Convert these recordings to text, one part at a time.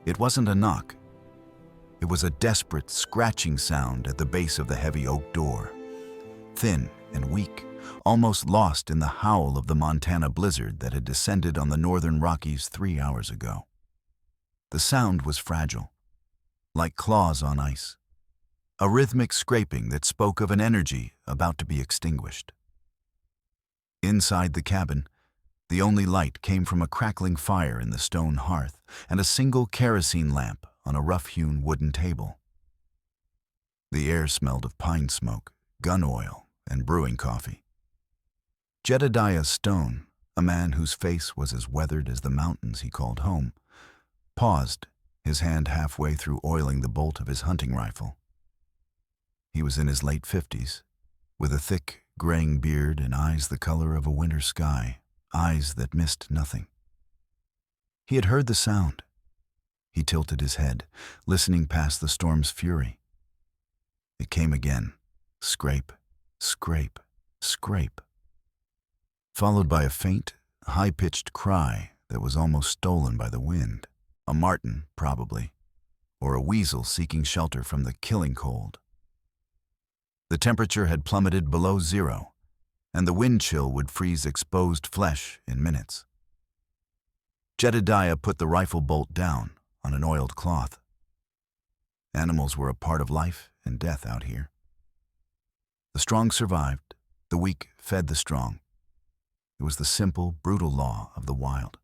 It wasn't a knock. It was a desperate, scratching sound at the base of the heavy oak door. Thin and weak, almost lost in the howl of the Montana blizzard that had descended on the northern Rockies 3 hours ago. The sound was fragile, like claws on ice, a rhythmic scraping that spoke of an energy about to be extinguished. Inside the cabin, the only light came from a crackling fire in the stone hearth and a single kerosene lamp on a rough-hewn wooden table. The air smelled of pine smoke, gun oil, and brewing coffee. Jedediah Stone, a man whose face was as weathered as the mountains he called home, paused, his hand halfway through oiling the bolt of his hunting rifle. He was in his late 50s, with a thick, graying beard and eyes the color of a winter sky, eyes that missed nothing. He had heard the sound. He tilted his head, listening past the storm's fury. It came again, scrape, scrape, scrape, followed by a faint, high-pitched cry that was almost stolen by the wind. A marten, probably, or a weasel seeking shelter from the killing cold. The temperature had plummeted below zero, and the wind chill would freeze exposed flesh in minutes. Jedediah put the rifle bolt down on an oiled cloth. Animals were a part of life and death out here. The strong survived, the weak fed the strong. It was the simple, brutal law of the wild,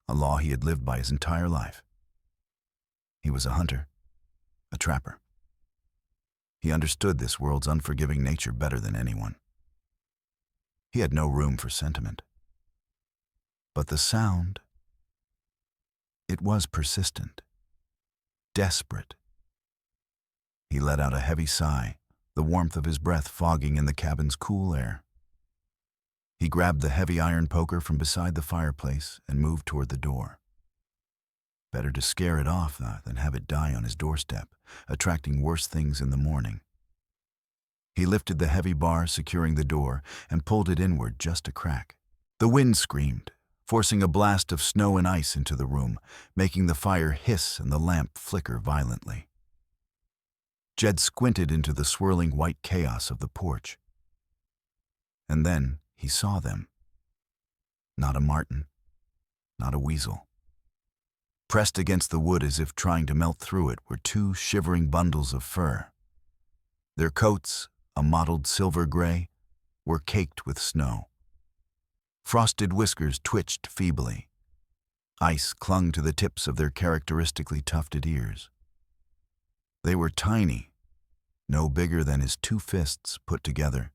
a law he had lived by his entire life. He was a hunter, a trapper. He understood this world's unforgiving nature better than anyone. He had no room for sentiment. But the sound, it was persistent, desperate. He let out a heavy sigh, the warmth of his breath fogging in the cabin's cool air. He grabbed the heavy iron poker from beside the fireplace and moved toward the door. Better to scare it off than have it die on his doorstep, attracting worse things in the morning. He lifted the heavy bar securing the door and pulled it inward just a crack. The wind screamed, forcing a blast of snow and ice into the room, making the fire hiss and the lamp flicker violently. Jed squinted into the swirling white chaos of the porch. And then he saw them. Not a marten, not a weasel. Pressed against the wood as if trying to melt through it were two shivering bundles of fur. Their coats, a mottled silver gray, were caked with snow. Frosted whiskers twitched feebly. Ice clung to the tips of their characteristically tufted ears. They were tiny, no bigger than his 2 fists put together,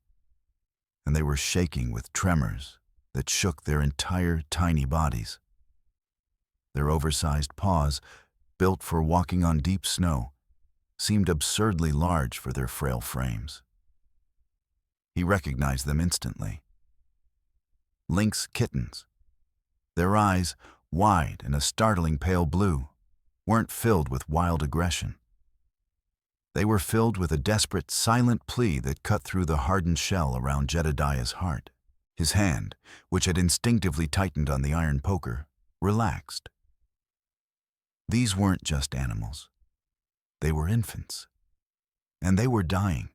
and they were shaking with tremors that shook their entire tiny bodies. Their oversized paws, built for walking on deep snow, seemed absurdly large for their frail frames. He recognized them instantly. Lynx kittens. Their eyes, wide and a startling pale blue, weren't filled with wild aggression. They were filled with a desperate, silent plea that cut through the hardened shell around Jedediah's heart. His hand, which had instinctively tightened on the iron poker, relaxed. These weren't just animals. They were infants. And they were dying.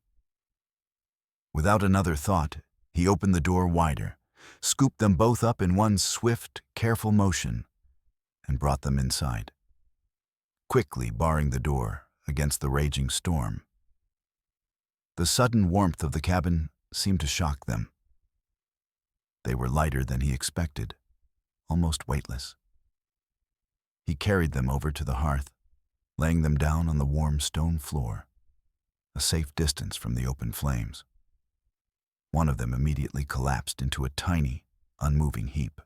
Without another thought, he opened the door wider, scooped them both up in one swift, careful motion, and brought them inside, quickly barring the door against the raging storm. The sudden warmth of the cabin seemed to shock them. They were lighter than he expected, almost weightless. He carried them over to the hearth, laying them down on the warm stone floor, a safe distance from the open flames. One of them immediately collapsed into a tiny, unmoving heap.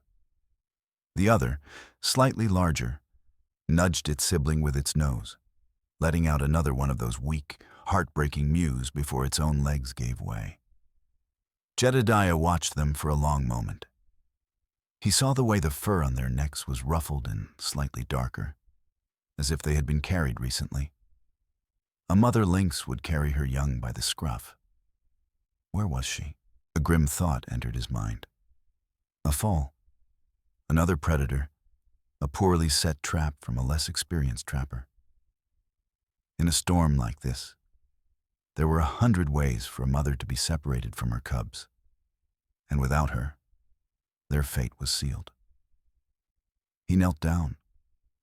The other, slightly larger, nudged its sibling with its nose, letting out another one of those weak, heartbreaking mews before its own legs gave way. Jedediah watched them for a long moment. He saw the way the fur on their necks was ruffled and slightly darker, as if they had been carried recently. A mother lynx would carry her young by the scruff. Where was she? A grim thought entered his mind. A foal. Another predator. a poorly set trap from a less experienced trapper. In a storm like this, there were 100 ways for a mother to be separated from her cubs, and without her, their fate was sealed. He knelt down,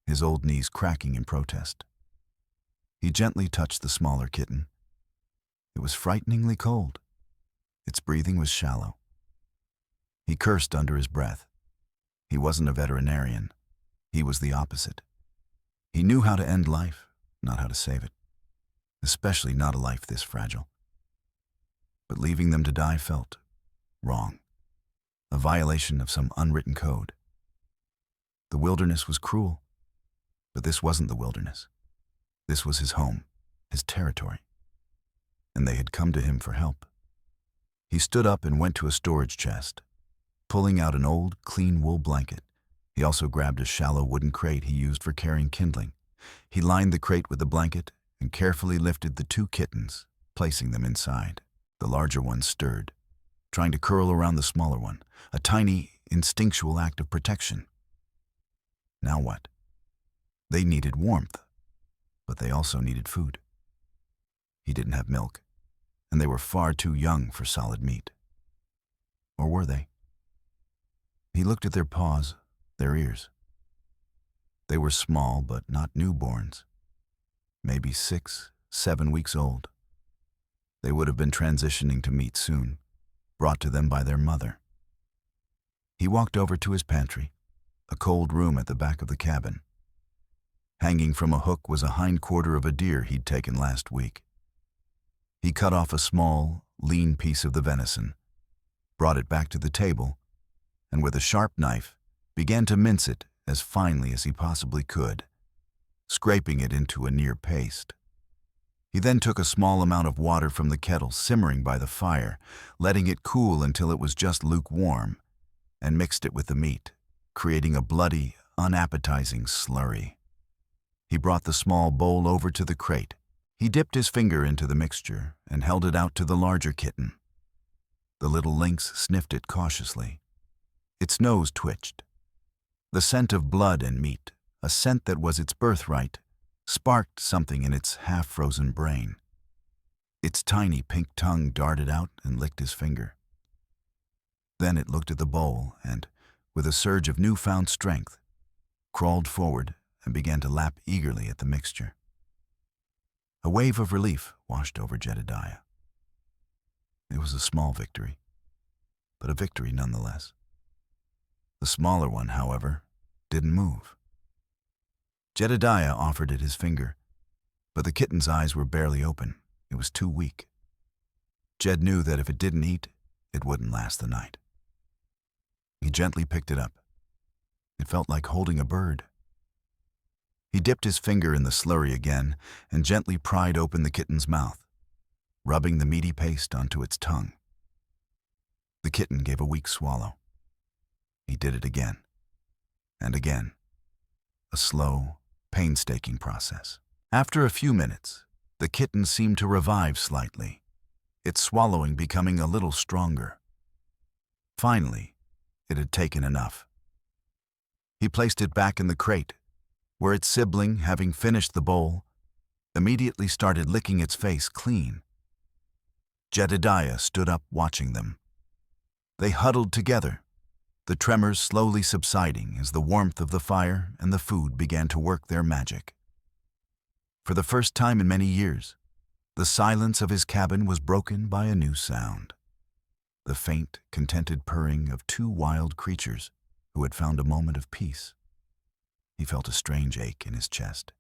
his old knees cracking in protest. He gently touched the smaller kitten. It was frighteningly cold. Its breathing was shallow. He cursed under his breath. He wasn't a veterinarian. He was the opposite. He knew how to end life, not how to save it, especially not a life this fragile. But leaving them to die felt wrong, a violation of some unwritten code. The wilderness was cruel, but this wasn't the wilderness. This was his home, his territory, and they had come to him for help. He stood up and went to a storage chest, pulling out an old, clean wool blanket. He also grabbed a shallow wooden crate he used for carrying kindling. He lined the crate with the blanket and carefully lifted the 2 kittens, placing them inside. The larger one stirred, trying to curl around the smaller one, a tiny, instinctual act of protection. Now what? They needed warmth, but they also needed food. He didn't have milk, and they were far too young for solid meat. Or were they? He looked at their paws, their ears. They were small, but not newborns. Maybe 6, 7 weeks old. They would have been transitioning to meat soon, brought to them by their mother. He walked over to his pantry, a cold room at the back of the cabin. Hanging from a hook was a hindquarter of a deer he'd taken last week. He cut off a small, lean piece of the venison, brought it back to the table, and with a sharp knife, began to mince it as finely as he possibly could, scraping it into a near paste. He then took a small amount of water from the kettle simmering by the fire, letting it cool until it was just lukewarm, and mixed it with the meat, creating a bloody, unappetizing slurry. He brought the small bowl over to the crate. He dipped his finger into the mixture and held it out to the larger kitten. The little lynx sniffed it cautiously. Its nose twitched. The scent of blood and meat, a scent that was its birthright, sparked something in its half-frozen brain. Its tiny pink tongue darted out and licked his finger. Then it looked at the bowl and, with a surge of newfound strength, crawled forward and began to lap eagerly at the mixture. A wave of relief washed over Jedediah. It was a small victory, but a victory nonetheless. The smaller one, however, didn't move. Jedediah offered it his finger, but the kitten's eyes were barely open. It was too weak. Jed knew that if it didn't eat, it wouldn't last the night. He gently picked it up. It felt like holding a bird. He dipped his finger in the slurry again and gently pried open the kitten's mouth, rubbing the meaty paste onto its tongue. The kitten gave a weak swallow. He did it again and again, a slow, painstaking process. After a few minutes, the kitten seemed to revive slightly, its swallowing becoming a little stronger. Finally, it had taken enough. He placed it back in the crate, where its sibling, having finished the bowl, immediately started licking its face clean. Jedediah stood up watching them. They huddled together, the tremors slowly subsiding as the warmth of the fire and the food began to work their magic. For the first time in many years, the silence of his cabin was broken by a new sound. The faint, contented purring of 2 wild creatures who had found a moment of peace. He felt a strange ache in his chest.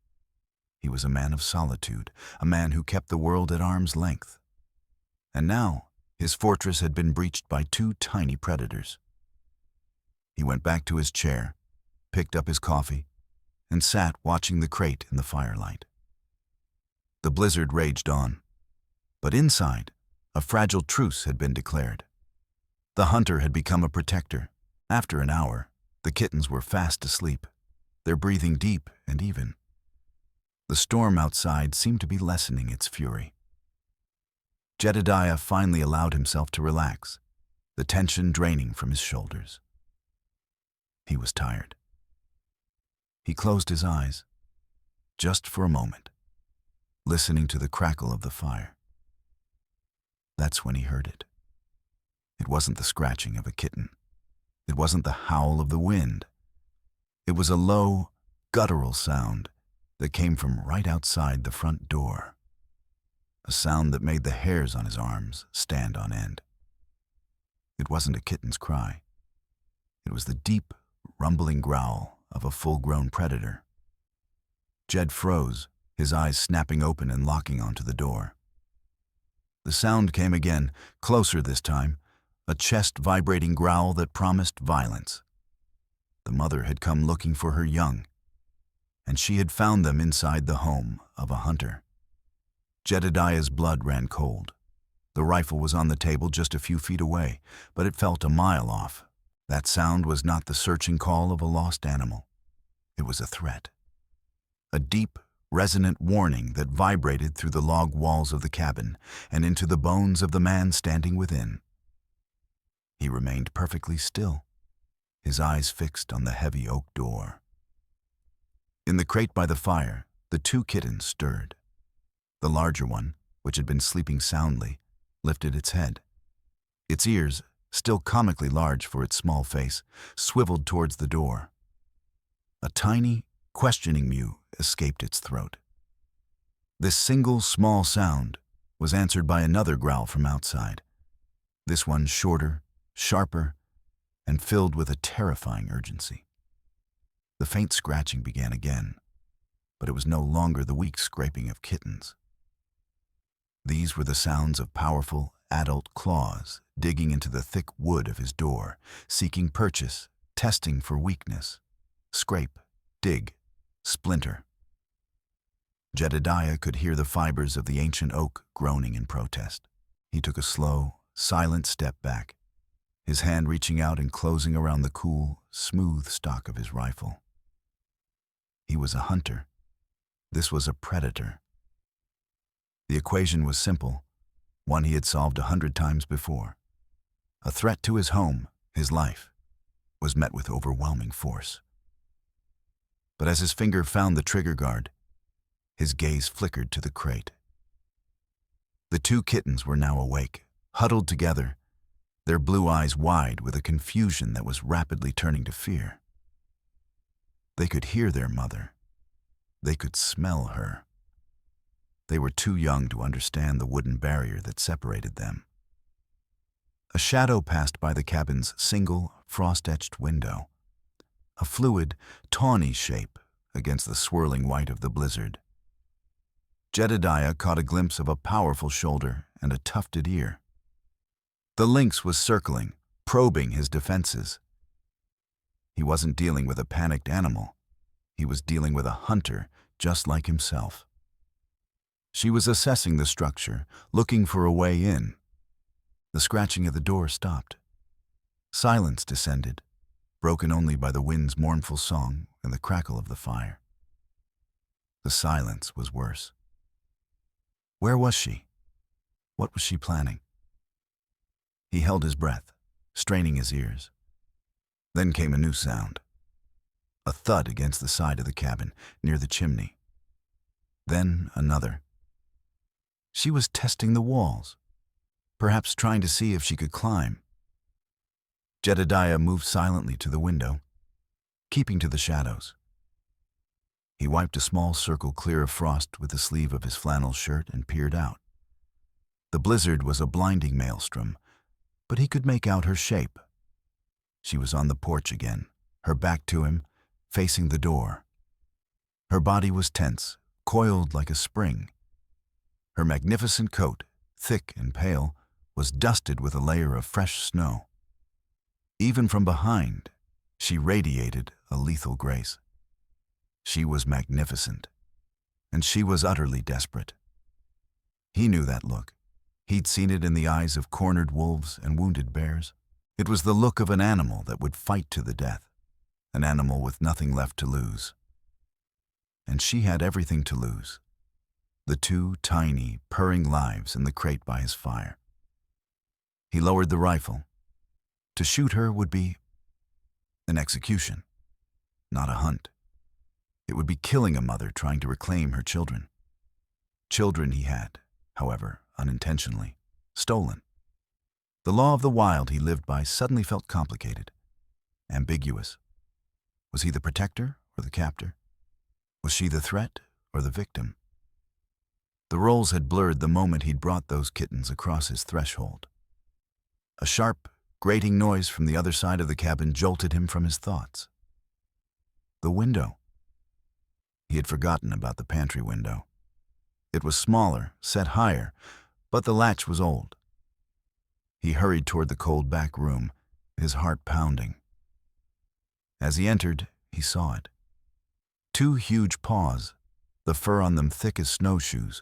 He was a man of solitude, a man who kept the world at arm's length. And now, his fortress had been breached by 2 tiny predators. He went back to his chair, picked up his coffee, and sat watching the crate in the firelight. The blizzard raged on, but inside, a fragile truce had been declared. The hunter had become a protector. After an hour, the kittens were fast asleep, their breathing deep and even. The storm outside seemed to be lessening its fury. Jedediah finally allowed himself to relax, the tension draining from his shoulders. He was tired. He closed his eyes, just for a moment, listening to the crackle of the fire. That's when he heard it. It wasn't the scratching of a kitten. It wasn't the howl of the wind. It was a low, guttural sound that came from right outside the front door. A sound that made the hairs on his arms stand on end. It wasn't a kitten's cry. It was the deep, rumbling growl of a full-grown predator. Jed froze, his eyes snapping open and locking onto the door. The sound came again, closer this time, a chest-vibrating growl that promised violence. The mother had come looking for her young, and she had found them inside the home of a hunter. Jedediah's blood ran cold. The rifle was on the table just a few feet away, but it felt a mile off. That sound was not the searching call of a lost animal. It was a threat. A deep, resonant warning that vibrated through the log walls of the cabin and into the bones of the man standing within. He remained perfectly still, his eyes fixed on the heavy oak door. In the crate by the fire, the two kittens stirred. The larger one, which had been sleeping soundly, lifted its head. Its ears, still comically large for its small face, swiveled towards the door. A tiny, questioning mew escaped its throat. This single small sound was answered by another growl from outside. This one shorter, sharper, and filled with a terrifying urgency. The faint scratching began again, but it was no longer the weak scraping of kittens. These were the sounds of powerful, adult claws digging into the thick wood of his door, seeking purchase, testing for weakness. Scrape, dig, splinter. Jedediah could hear the fibers of the ancient oak groaning in protest. He took a slow, silent step back, his hand reaching out and closing around the cool, smooth stock of his rifle. He was a hunter. This was a predator. The equation was simple, one he had solved 100 times before. A threat to his home, his life, was met with overwhelming force. But as his finger found the trigger guard, his gaze flickered to the crate. The two kittens were now awake, huddled together, their blue eyes wide with a confusion that was rapidly turning to fear. They could hear their mother. They could smell her. They were too young to understand the wooden barrier that separated them. A shadow passed by the cabin's single, frost-etched window, a fluid, tawny shape against the swirling white of the blizzard. Jedediah caught a glimpse of a powerful shoulder and a tufted ear. The lynx was circling, probing his defenses. He wasn't dealing with a panicked animal. He was dealing with a hunter just like himself. She was assessing the structure, looking for a way in. The scratching of the door stopped. Silence descended, broken only by the wind's mournful song and the crackle of the fire. The silence was worse. Where was she? What was she planning? He held his breath, straining his ears. Then came a new sound. A thud against the side of the cabin, near the chimney. Then another. She was testing the walls, perhaps trying to see if she could climb. Jedediah moved silently to the window, keeping to the shadows. He wiped a small circle clear of frost with the sleeve of his flannel shirt and peered out. The blizzard was a blinding maelstrom, but he could make out her shape. She was on the porch again, her back to him, facing the door. Her body was tense, coiled like a spring. Her magnificent coat, thick and pale, was dusted with a layer of fresh snow. Even from behind, she radiated a lethal grace. She was magnificent, and she was utterly desperate. He knew that look. He'd seen it in the eyes of cornered wolves and wounded bears. It was the look of an animal that would fight to the death, an animal with nothing left to lose. And she had everything to lose. The two tiny, purring lives in the crate by his fire. He lowered the rifle. To shoot her would be an execution, not a hunt. It would be killing a mother trying to reclaim her children. Children he had, however, unintentionally, stolen. The law of the wild he lived by suddenly felt complicated, ambiguous. Was he the protector or the captor? Was she the threat or the victim? The roles had blurred the moment he'd brought those kittens across his threshold. A sharp, grating noise from the other side of the cabin jolted him from his thoughts. The window. He had forgotten about the pantry window. It was smaller, set higher, but the latch was old. He hurried toward the cold back room, his heart pounding. As he entered, he saw it. Two huge paws, the fur on them thick as snowshoes,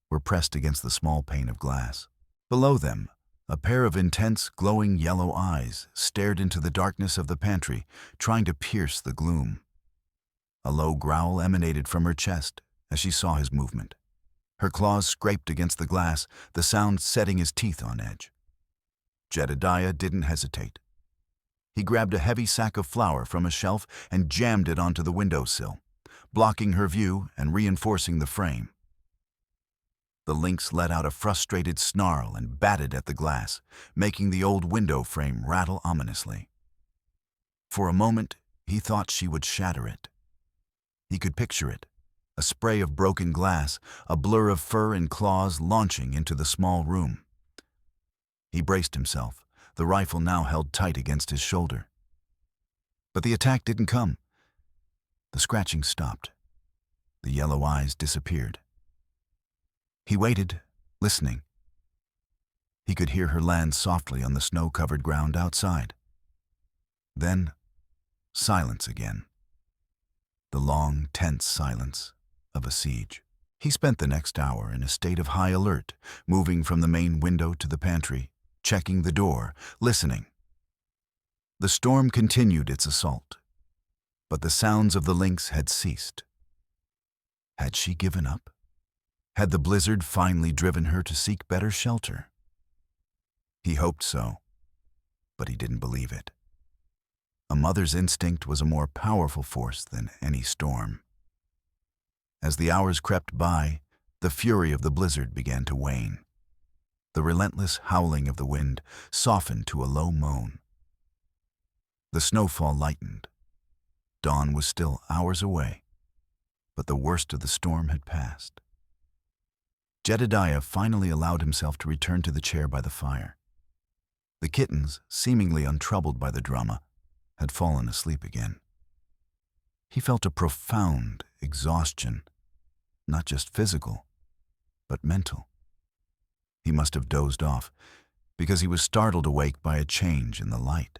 were pressed against the small pane of glass. Below them, a pair of intense, glowing yellow eyes stared into the darkness of the pantry, trying to pierce the gloom. A low growl emanated from her chest as she saw his movement. Her claws scraped against the glass, the sound setting his teeth on edge. Jedediah didn't hesitate. He grabbed a heavy sack of flour from a shelf and jammed it onto the windowsill, blocking her view and reinforcing the frame. The lynx let out a frustrated snarl and batted at the glass, making the old window frame rattle ominously. For a moment, he thought she would shatter it. He could picture it, a spray of broken glass, a blur of fur and claws launching into the small room. He braced himself, the rifle now held tight against his shoulder. But the attack didn't come. The scratching stopped. The yellow eyes disappeared. He waited, listening. He could hear her land softly on the snow-covered ground outside. Then, silence again. The long, tense silence of a siege. He spent the next hour in a state of high alert, moving from the main window to the pantry, checking the door, listening. The storm continued its assault, but the sounds of the lynx had ceased. Had she given up? Had the blizzard finally driven her to seek better shelter? He hoped so, but he didn't believe it. A mother's instinct was a more powerful force than any storm. As the hours crept by, the fury of the blizzard began to wane. The relentless howling of the wind softened to a low moan. The snowfall lightened. Dawn was still hours away, but the worst of the storm had passed. Jedediah finally allowed himself to return to the chair by the fire. The kittens, seemingly untroubled by the drama, had fallen asleep again. He felt a profound exhaustion, not just physical, but mental. He must have dozed off, because he was startled awake by a change in the light.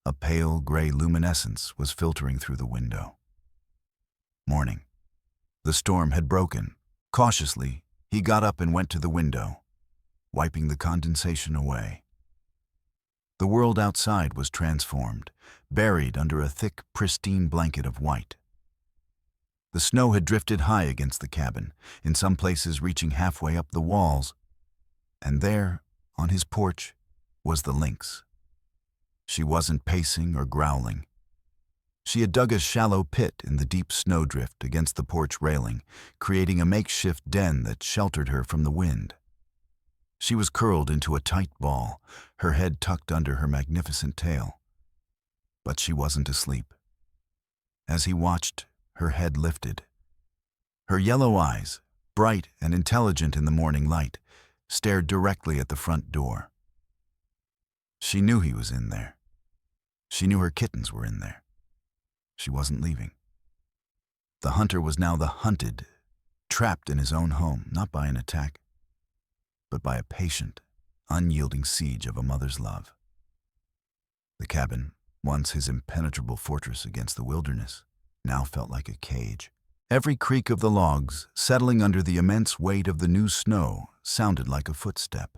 A pale gray luminescence was filtering through the window. Morning. The storm had broken. Cautiously, he got up and went to the window, wiping the condensation away. The world outside was transformed, buried under a thick, pristine blanket of white. The snow had drifted high against the cabin, in some places reaching halfway up the walls, and there, on his porch, was the lynx. She wasn't pacing or growling. She had dug a shallow pit in the deep snowdrift against the porch railing, creating a makeshift den that sheltered her from the wind. She was curled into a tight ball, her head tucked under her magnificent tail. But she wasn't asleep. As he watched, her head lifted. Her yellow eyes, bright and intelligent in the morning light, stared directly at the front door. She knew he was in there. She knew her kittens were in there. She wasn't leaving. The hunter was now the hunted, trapped in his own home, not by an attack, but by a patient, unyielding siege of a mother's love. The cabin, once his impenetrable fortress against the wilderness, now felt like a cage. Every creak of the logs, settling under the immense weight of the new snow, sounded like a footstep.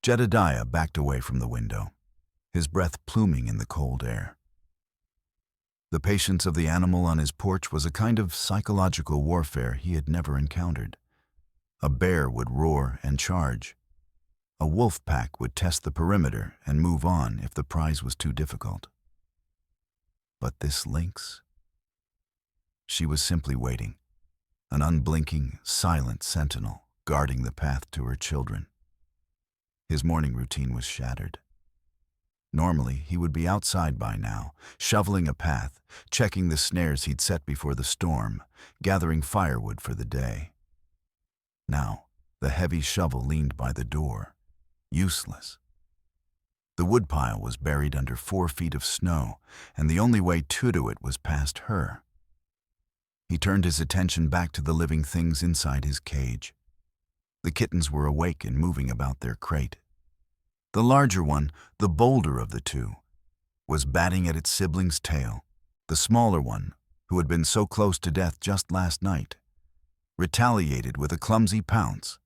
Jedediah backed away from the window, his breath pluming in the cold air. The patience of the animal on his porch was a kind of psychological warfare he had never encountered. A bear would roar and charge. A wolf pack would test the perimeter and move on if the prize was too difficult. But this lynx, She was simply waiting, an unblinking, silent sentinel guarding the path to her children. His morning routine was shattered. Normally, he would be outside by now, shoveling a path, checking the snares he'd set before the storm, gathering firewood for the day. Now, the heavy shovel leaned by the door, useless. The woodpile was buried under 4 feet of snow, and the only way to it was past her. He turned his attention back to the living things inside his cage. The kittens were awake and moving about their crate. The larger one, the bolder of the two, was batting at its sibling's tail. The smaller one, who had been so close to death just last night, retaliated with a clumsy pounce,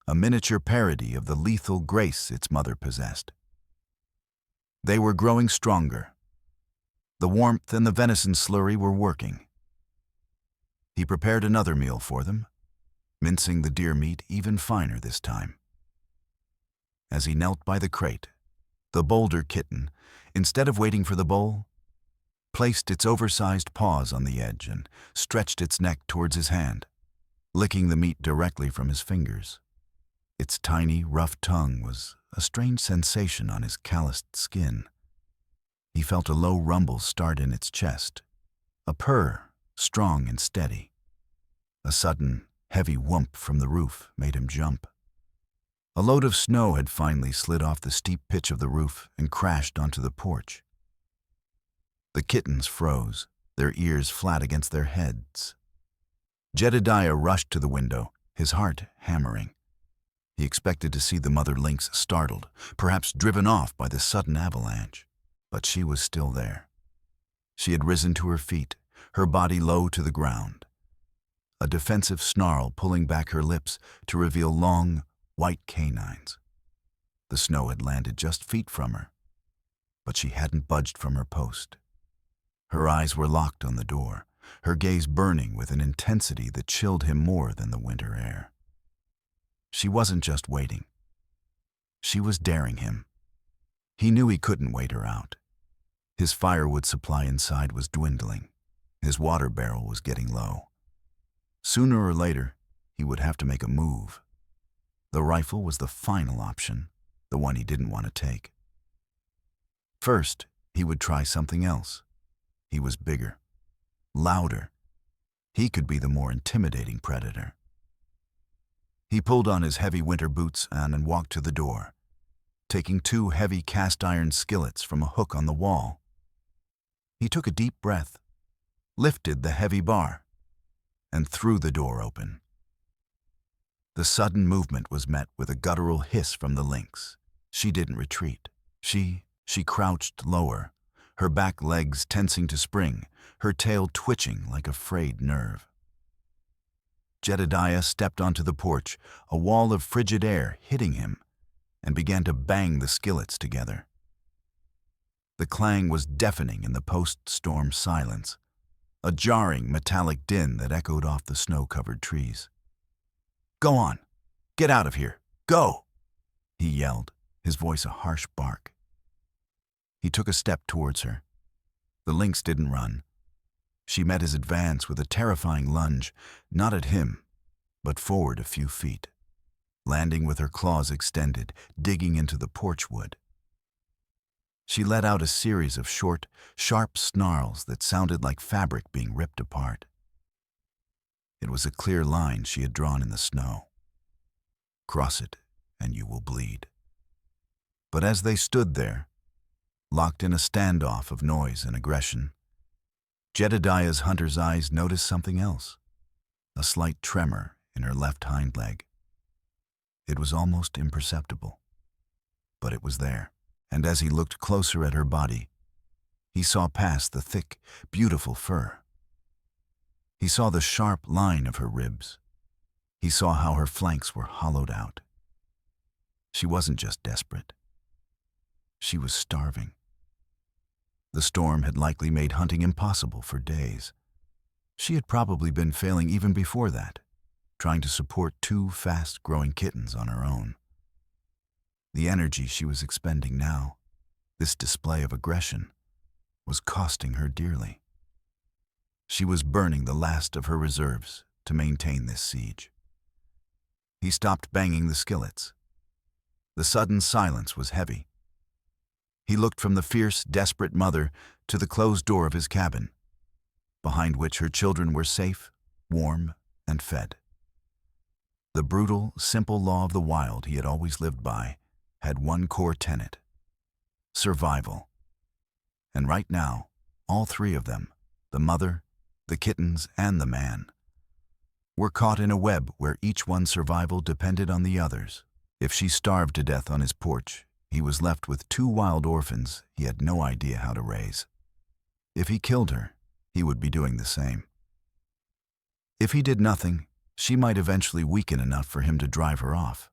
a miniature parody of the lethal grace its mother possessed. They were growing stronger. The warmth and the venison slurry were working. He prepared another meal for them, mincing the deer meat even finer this time. As he knelt by the crate, the bolder kitten, instead of waiting for the bowl, placed its oversized paws on the edge and stretched its neck towards his hand, licking the meat directly from his fingers. Its tiny, rough tongue was a strange sensation on his calloused skin. He felt a low rumble start in its chest, a purr, strong and steady. A sudden, heavy whoomp from the roof made him jump. A load of snow had finally slid off the steep pitch of the roof and crashed onto the porch. The kittens froze, their ears flat against their heads. Jedediah rushed to the window, his heart hammering. He expected to see the mother lynx startled, perhaps driven off by the sudden avalanche. But she was still there. She had risen to her feet, her body low to the ground, a defensive snarl pulling back her lips to reveal long, white canines. The snow had landed just feet from her, but she hadn't budged from her post. Her eyes were locked on the door, her gaze burning with an intensity that chilled him more than the winter air. She wasn't just waiting. She was daring him. He knew he couldn't wait her out. His firewood supply inside was dwindling. His water barrel was getting low. Sooner or later, he would have to make a move. The rifle was the final option, the one he didn't want to take. First, he would try something else. He was bigger, louder. He could be the more intimidating predator. He pulled on his heavy winter boots and walked to the door, taking 2 heavy cast-iron skillets from a hook on the wall. He took a deep breath, lifted the heavy bar, and threw the door open. The sudden movement was met with a guttural hiss from the lynx. She didn't retreat. She crouched lower, her back legs tensing to spring, her tail twitching like a frayed nerve. Jedediah stepped onto the porch, a wall of frigid air hitting him, and began to bang the skillets together. The clang was deafening in the post-storm silence, a jarring metallic din that echoed off the snow-covered trees. "Go on! Get out of here! Go!" he yelled, his voice a harsh bark. He took a step towards her. The lynx didn't run. She met his advance with a terrifying lunge, not at him, but forward a few feet, landing with her claws extended, digging into the porch wood. She let out a series of short, sharp snarls that sounded like fabric being ripped apart. It was a clear line she had drawn in the snow. Cross it, and you will bleed. But as they stood there, locked in a standoff of noise and aggression, Jedediah's hunter's eyes noticed something else, a slight tremor in her left hind leg. It was almost imperceptible, but it was there, and as he looked closer at her body, he saw past the thick, beautiful fur. He saw the sharp line of her ribs. He saw how her flanks were hollowed out. She wasn't just desperate. She was starving. The storm had likely made hunting impossible for days. She had probably been failing even before that, trying to support 2 fast-growing kittens on her own. The energy she was expending now, this display of aggression, was costing her dearly. She was burning the last of her reserves to maintain this siege. He stopped banging the skillets. The sudden silence was heavy. He looked from the fierce, desperate mother to the closed door of his cabin, behind which her children were safe, warm, and fed. The brutal, simple law of the wild he had always lived by had one core tenet: survival. And right now, all three of them, the mother, the kittens, and the man, were caught in a web where each one's survival depended on the others. If she starved to death on his porch, he was left with two wild orphans he had no idea how to raise. If he killed her, he would be doing the same. If he did nothing, she might eventually weaken enough for him to drive her off.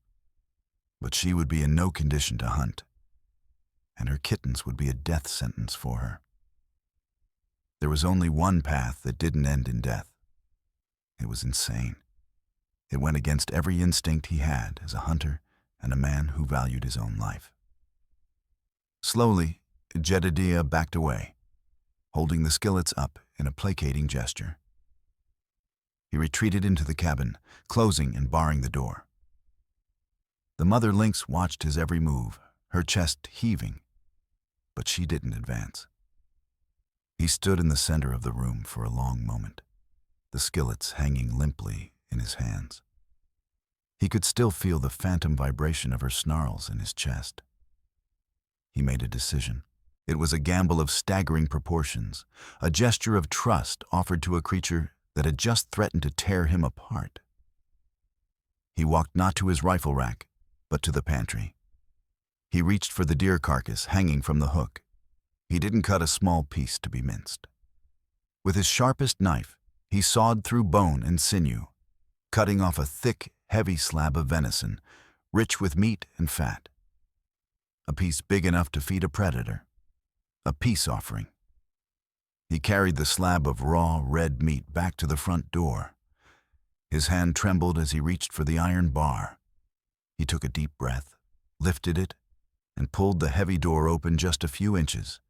But she would be in no condition to hunt, and her kittens would be a death sentence for her. There was only one path that didn't end in death. It was insane. It went against every instinct he had as a hunter and a man who valued his own life. Slowly, Jedediah backed away, holding the skillets up in a placating gesture. He retreated into the cabin, closing and barring the door. The mother lynx watched his every move, her chest heaving, but she didn't advance. He stood in the center of the room for a long moment, the skillets hanging limply in his hands. He could still feel the phantom vibration of her snarls in his chest. He made a decision. It was a gamble of staggering proportions, a gesture of trust offered to a creature that had just threatened to tear him apart. He walked not to his rifle rack, but to the pantry. He reached for the deer carcass hanging from the hook. He didn't cut a small piece to be minced. With his sharpest knife, he sawed through bone and sinew, cutting off a thick, heavy slab of venison, rich with meat and fat. A piece big enough to feed a predator. A peace offering. He carried the slab of raw, red meat back to the front door. His hand trembled as he reached for the iron bar. He took a deep breath, lifted it, and pulled the heavy door open just a few inches,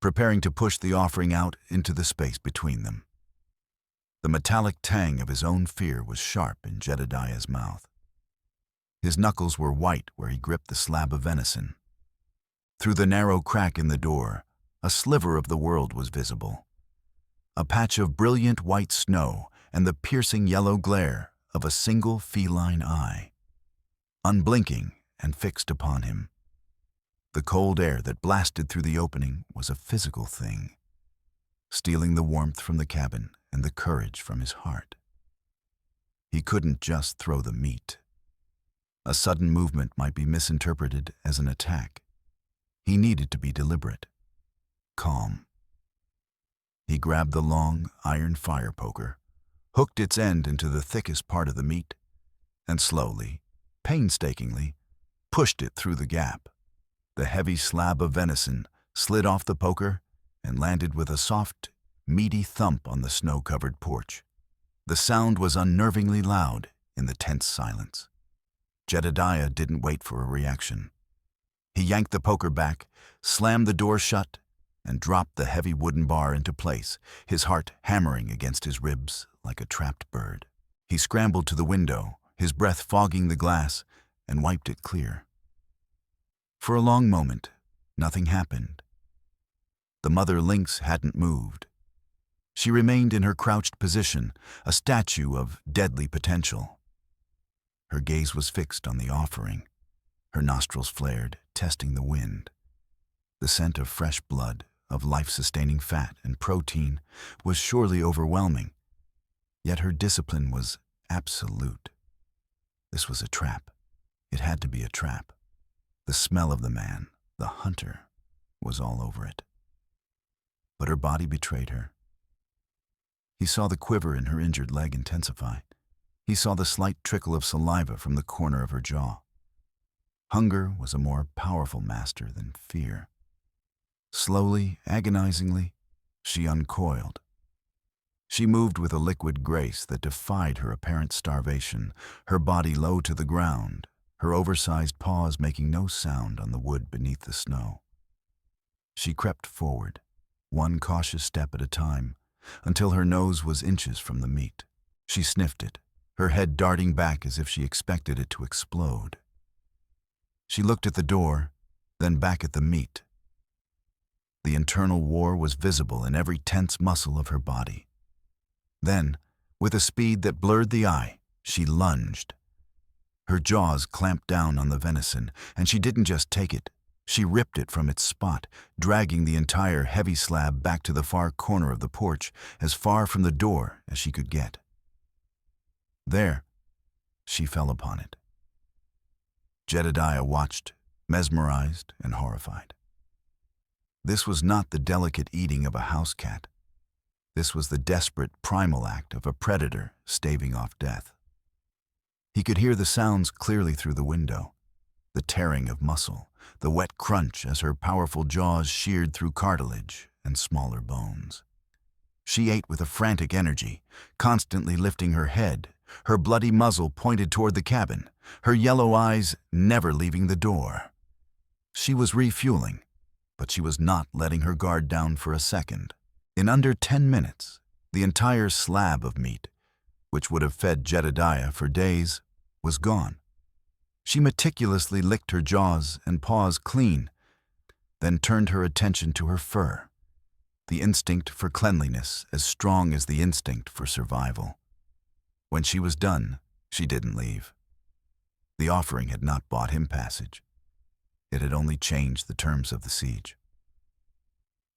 preparing to push the offering out into the space between them. The metallic tang of his own fear was sharp in Jedediah's mouth. His knuckles were white where he gripped the slab of venison. Through the narrow crack in the door, a sliver of the world was visible. A patch of brilliant white snow and the piercing yellow glare of a single feline eye, unblinking and fixed upon him. The cold air that blasted through the opening was a physical thing, stealing the warmth from the cabin and the courage from his heart. He couldn't just throw the meat. A sudden movement might be misinterpreted as an attack. He needed to be deliberate, calm. He grabbed the long, iron fire poker, hooked its end into the thickest part of the meat, and slowly, painstakingly, pushed it through the gap. The heavy slab of venison slid off the poker and landed with a soft, meaty thump on the snow-covered porch. The sound was unnervingly loud in the tense silence. Jedediah didn't wait for a reaction. He yanked the poker back, slammed the door shut, and dropped the heavy wooden bar into place, his heart hammering against his ribs like a trapped bird. He scrambled to the window, his breath fogging the glass, and wiped it clear. For a long moment, nothing happened. The mother lynx hadn't moved. She remained in her crouched position, a statue of deadly potential. Her gaze was fixed on the offering. Her nostrils flared, testing the wind. The scent of fresh blood, of life-sustaining fat and protein, was surely overwhelming. Yet her discipline was absolute. This was a trap. It had to be a trap. The smell of the man, the hunter, was all over it. But her body betrayed her. He saw the quiver in her injured leg intensify. He saw the slight trickle of saliva from the corner of her jaw. Hunger was a more powerful master than fear. Slowly, agonizingly, she uncoiled. She moved with a liquid grace that defied her apparent starvation, her body low to the ground, her oversized paws making no sound on the wood beneath the snow. She crept forward, one cautious step at a time, until her nose was inches from the meat. She sniffed it, her head darting back as if she expected it to explode. She looked at the door, then back at the meat. The internal war was visible in every tense muscle of her body. Then, with a speed that blurred the eye, she lunged. Her jaws clamped down on the venison, and she didn't just take it. She ripped it from its spot, dragging the entire heavy slab back to the far corner of the porch, as far from the door as she could get. There, she fell upon it. Jedediah watched, mesmerized and horrified. This was not the delicate eating of a house cat. This was the desperate primal act of a predator staving off death. He could hear the sounds clearly through the window, the tearing of muscle, the wet crunch as her powerful jaws sheared through cartilage and smaller bones. She ate with a frantic energy, constantly lifting her head, her bloody muzzle pointed toward the cabin, her yellow eyes never leaving the door. She was refueling, but she was not letting her guard down for a second. In under 10 minutes, the entire slab of meat, which would have fed Jedediah for days, was gone. She meticulously licked her jaws and paws clean, then turned her attention to her fur, the instinct for cleanliness as strong as the instinct for survival. When she was done, she didn't leave. The offering had not bought him passage. It had only changed the terms of the siege.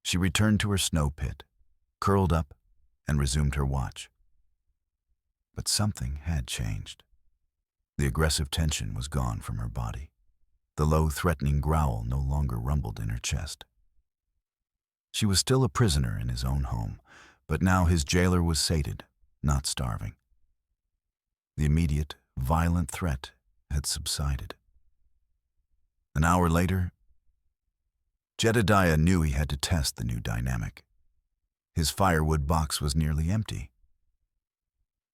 She returned to her snow pit, curled up, and resumed her watch. But something had changed. The aggressive tension was gone from her body. The low, threatening growl no longer rumbled in her chest. She was still a prisoner in his own home, but now his jailer was sated, not starving. The immediate, violent threat had subsided. An hour later, Jedediah knew he had to test the new dynamic. His firewood box was nearly empty.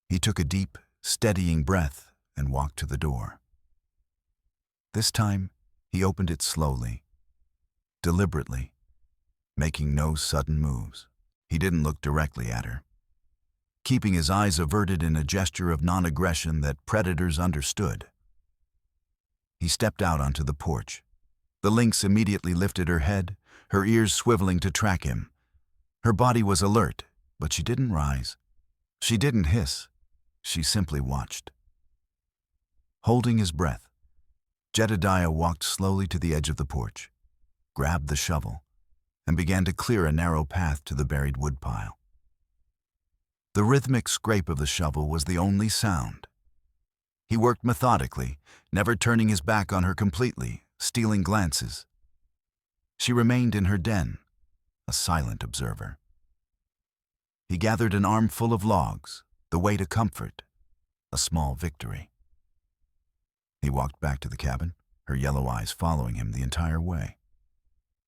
He took a deep, steadying breath and walked to the door. This time, he opened it slowly, deliberately, making no sudden moves. He didn't look directly at her, keeping his eyes averted in a gesture of non-aggression that predators understood. He stepped out onto the porch. The lynx immediately lifted her head, her ears swiveling to track him. Her body was alert, but she didn't rise. She didn't hiss. She simply watched. Holding his breath, Jedediah walked slowly to the edge of the porch, grabbed the shovel, and began to clear a narrow path to the buried woodpile. The rhythmic scrape of the shovel was the only sound. He worked methodically, never turning his back on her completely, stealing glances. She remained in her den, a silent observer. He gathered an armful of logs, the way to comfort, a small victory. He walked back to the cabin, her yellow eyes following him the entire way.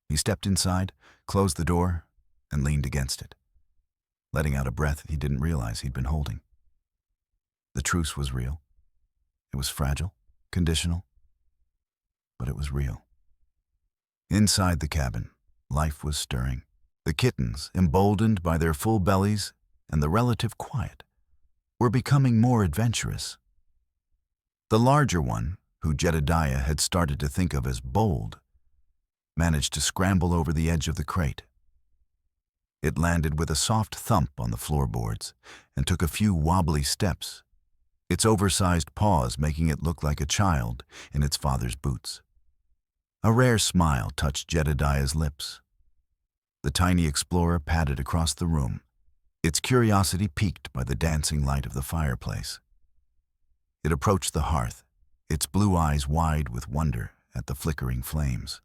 He stepped inside, closed the door, and leaned against it, letting out a breath he didn't realize he'd been holding. The truce was real. It was fragile, conditional, but it was real. Inside the cabin, life was stirring. The kittens, emboldened by their full bellies and the relative quiet, were becoming more adventurous. The larger one, who Jedediah had started to think of as bold, managed to scramble over the edge of the crate. It landed with a soft thump on the floorboards and took a few wobbly steps, its oversized paws making it look like a child in its father's boots. A rare smile touched Jedediah's lips. The tiny explorer padded across the room, its curiosity piqued by the dancing light of the fireplace. It approached the hearth, its blue eyes wide with wonder at the flickering flames.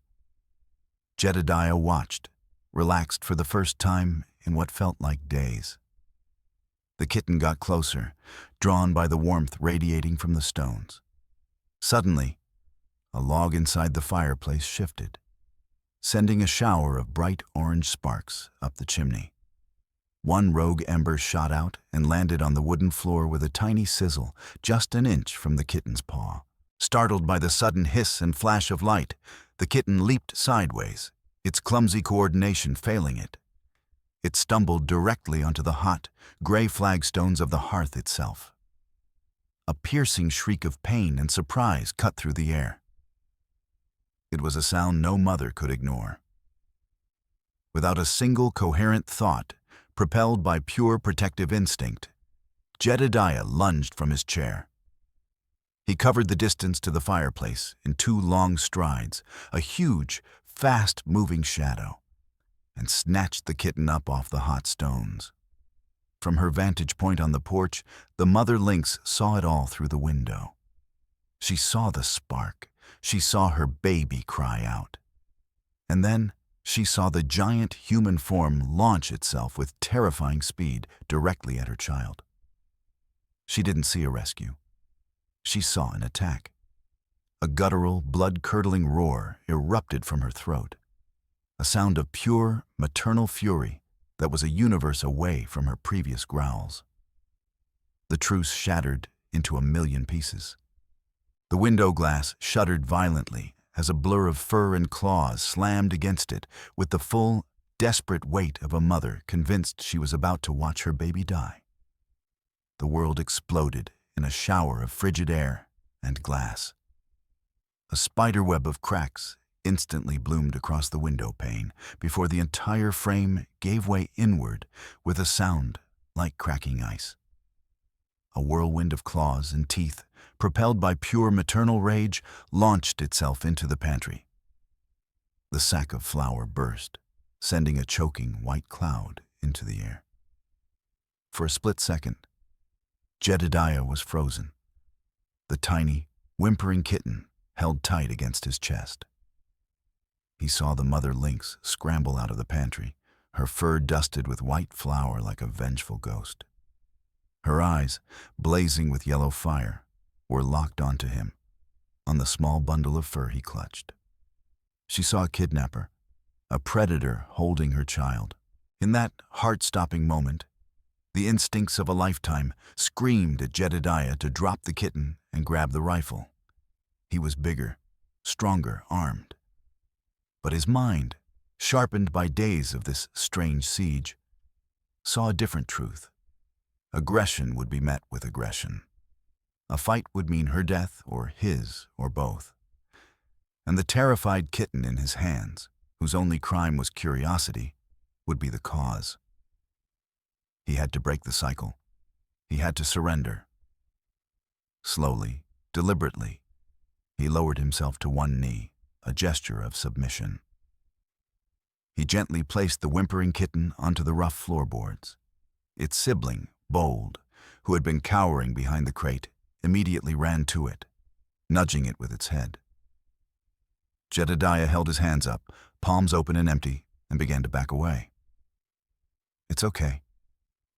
Jedediah watched, relaxed for the first time in what felt like days. The kitten got closer, drawn by the warmth radiating from the stones. Suddenly, a log inside the fireplace shifted, sending a shower of bright orange sparks up the chimney. One rogue ember shot out and landed on the wooden floor with a tiny sizzle just an inch from the kitten's paw. Startled by the sudden hiss and flash of light, the kitten leaped sideways, its clumsy coordination failing it. it stumbled directly onto the hot, gray flagstones of the hearth itself. A piercing shriek of pain and surprise cut through the air. It was a sound no mother could ignore. Without a single coherent thought, propelled by pure protective instinct, Jedediah lunged from his chair. He covered the distance to the fireplace in 2 long strides, a huge, fast-moving shadow, and snatched the kitten up off the hot stones. From her vantage point on the porch, the mother lynx saw it all through the window. She saw the spark. She saw her baby cry out. And then she saw the giant human form launch itself with terrifying speed directly at her child. She didn't see a rescue. She saw an attack. A guttural, blood-curdling roar erupted from her throat, a sound of pure, maternal fury that was a universe away from her previous growls. The truce shattered into 1,000,000 pieces. The window glass shuddered violently as a blur of fur and claws slammed against it with the full, desperate weight of a mother convinced she was about to watch her baby die. The world exploded in a shower of frigid air and glass. A spiderweb of cracks instantly bloomed across the window pane before the entire frame gave way inward with a sound like cracking ice. A whirlwind of claws and teeth, propelled by pure maternal rage, launched itself into the pantry. The sack of flour burst, sending a choking white cloud into the air. For a split second, Jedediah was frozen, the tiny, whimpering kitten held tight against his chest. He saw the mother lynx scramble out of the pantry, her fur dusted with white flour like a vengeful ghost. Her eyes, blazing with yellow fire, were locked onto him, on the small bundle of fur he clutched. She saw a kidnapper, a predator holding her child. In that heart-stopping moment, the instincts of a lifetime screamed at Jedediah to drop the kitten and grab the rifle. He was bigger, stronger, armed. But his mind, sharpened by days of this strange siege, saw a different truth. Aggression would be met with aggression. A fight would mean her death or his or both. And the terrified kitten in his hands, whose only crime was curiosity, would be the cause. He had to break the cycle. He had to surrender. Slowly, deliberately, he lowered himself to one knee, a gesture of submission. He gently placed the whimpering kitten onto the rough floorboards. Its sibling, Bold, who had been cowering behind the crate, immediately ran to it, nudging it with its head. Jedediah held his hands up, palms open and empty, and began to back away. "It's okay,"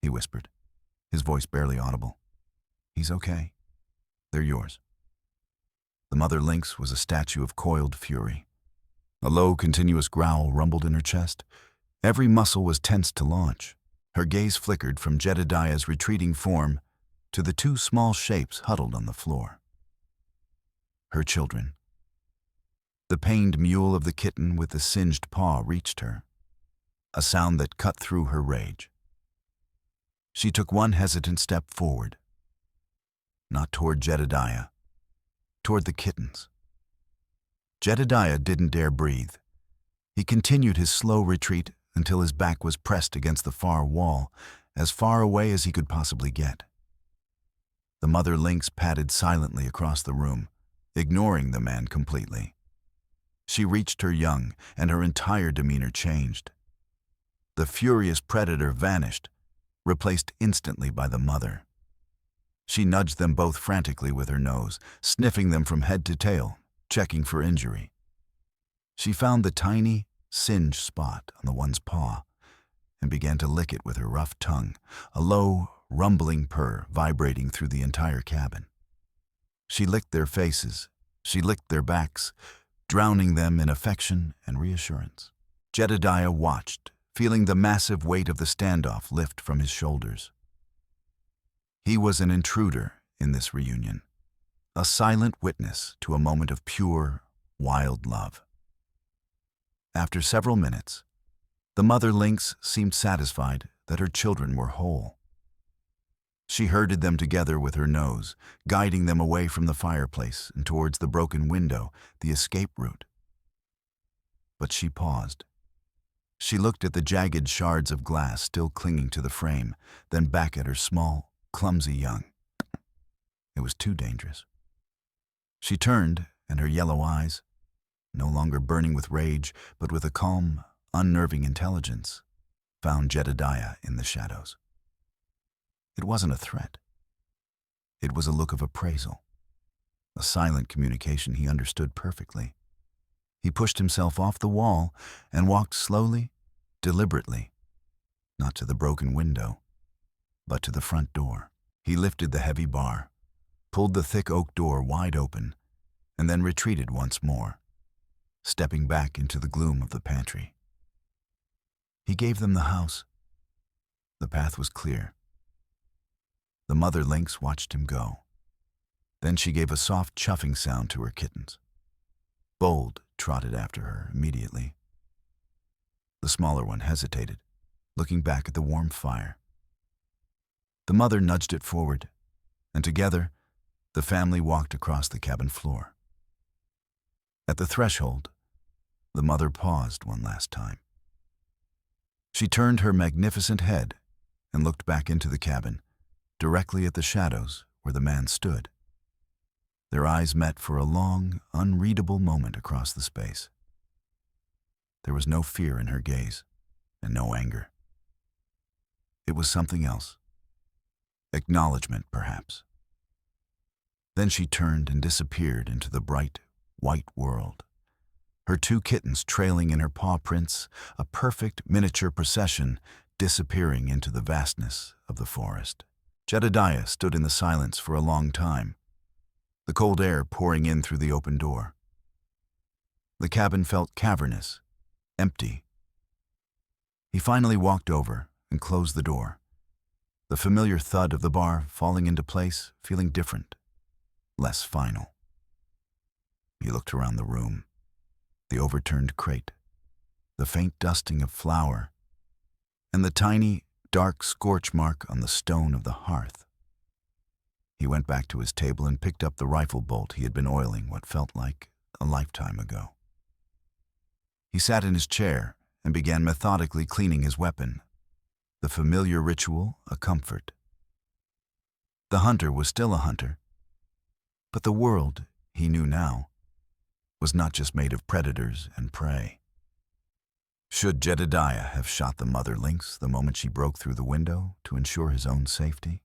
he whispered, his voice barely audible. "He's okay. They're yours." The mother lynx was a statue of coiled fury. A low, continuous growl rumbled in her chest. Every muscle was tensed to launch. Her gaze flickered from Jedediah's retreating form to the 2 small shapes huddled on the floor. Her children. The pained mewl of the kitten with the singed paw reached her, a sound that cut through her rage. She took one hesitant step forward, not toward Jedediah, toward the kittens. Jedediah didn't dare breathe. He continued his slow retreat until his back was pressed against the far wall, as far away as he could possibly get. The mother lynx padded silently across the room, ignoring the man completely. She reached her young, and her entire demeanor changed. The furious predator vanished, replaced instantly by the mother. She nudged them both frantically with her nose, sniffing them from head to tail, checking for injury. She found the tiny, singed spot on the one's paw and began to lick it with her rough tongue, a low, rumbling purr vibrating through the entire cabin. She licked their faces, she licked their backs, drowning them in affection and reassurance. Jedediah watched, feeling the massive weight of the standoff lift from his shoulders. He was an intruder in this reunion, a silent witness to a moment of pure, wild love. After several minutes, The mother lynx seemed satisfied that her children were whole. She herded them together with her nose, guiding them away from the fireplace and towards the broken window, the escape route. But she paused. She looked at the jagged shards of glass still clinging to the frame, then back at her small, clumsy young. It was too dangerous. She turned, and her yellow eyes, no longer burning with rage, but with a calm, unnerving intelligence, found Jedediah in the shadows. It wasn't a threat. It was a look of appraisal, a silent communication he understood perfectly. He pushed himself off the wall and walked slowly, deliberately, not to the broken window, but to the front door. He lifted the heavy bar, pulled the thick oak door wide open, and then retreated once more, stepping back into the gloom of the pantry. He gave them the house. The path was clear. The mother lynx watched him go. Then she gave a soft chuffing sound to her kittens. Bold trotted after her immediately. The smaller one hesitated, looking back at the warm fire. The mother nudged it forward, and together, the family walked across the cabin floor. At the threshold, the mother paused one last time. She turned her magnificent head and looked back into the cabin, directly at the shadows where the man stood. Their eyes met for a long, unreadable moment across the space. There was no fear in her gaze, and no anger. It was something else. Acknowledgement, perhaps. Then she turned and disappeared into the bright, white world, her two kittens trailing in her paw prints, a perfect miniature procession disappearing into the vastness of the forest. Jedediah stood in the silence for a long time, the cold air pouring in through the open door. The cabin felt cavernous, empty. He finally walked over and closed the door, the familiar thud of the bar falling into place, feeling different, less final. He looked around the room, the overturned crate, the faint dusting of flour, and the tiny, dark scorch mark on the stone of the hearth. He went back to his table and picked up the rifle bolt he had been oiling what felt like a lifetime ago. He sat in his chair and began methodically cleaning his weapon, the familiar ritual a comfort. The hunter was still a hunter, but the world, he knew now, was not just made of predators and prey. Should Jedediah have shot the mother lynx the moment she broke through the window to ensure his own safety?